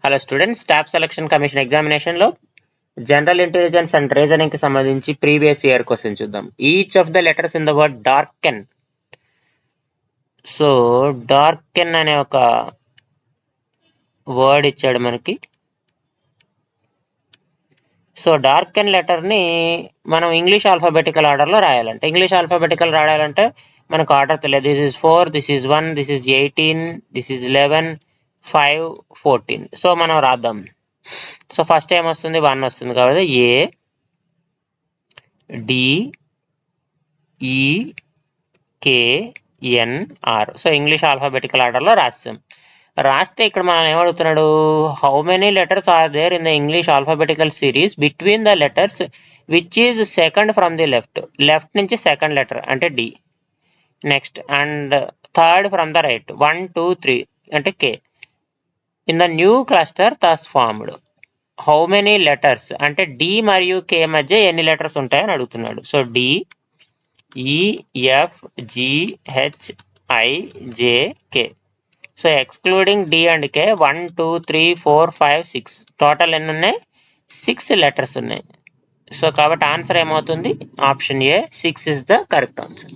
Hello students, staff selection commission ఎగ్జామినేషన్లో general intelligence and రీజనింగ్కి సంబంధించి previous year question చూద్దాం. Each of the letters in the word darken. So darken అనే ఒక word ఇచ్చాడు మనకి. So darken లెటర్ని మనం ఇంగ్లీష్ ఆల్ఫాబెటికల్ ఆర్డర్లో రాయాలంటే, మనకు ఆర్డర్ తెలియదు. This is 4, this is 1, this is 18, this is 11, 5, 14. So మనం రాద్దాం. సో ఫస్ట్ ఏమొస్తుంది? 1 వస్తుంది కాబట్టి A DEKNR. So English alphabetical ఆర్డర్లో రాస్తే ఇక్కడ మనం ఏమడుగుతున్నాడు? How many letters are there in the English alphabetical series between the letters which is second from the left నుంచి సెకండ్ లెటర్ అంటే D, next and third from the right 1, 2, 3 అంటే K. In the new cluster thus formed. How many letters అంటే D మరియు K మధ్య ఎన్ని letters ఉంటాయని అడుగుతున్నాడు. So DEFGHIJK. So excluding D and K 1, 2, 3, 4, 5, 6 total ఎన్ని ఉన్నాయి? 6 లెటర్స్ ఉన్నాయి. సో కాబట్టి ఆన్సర్ ఏమవుతుంది? Option A 6 is the correct answer.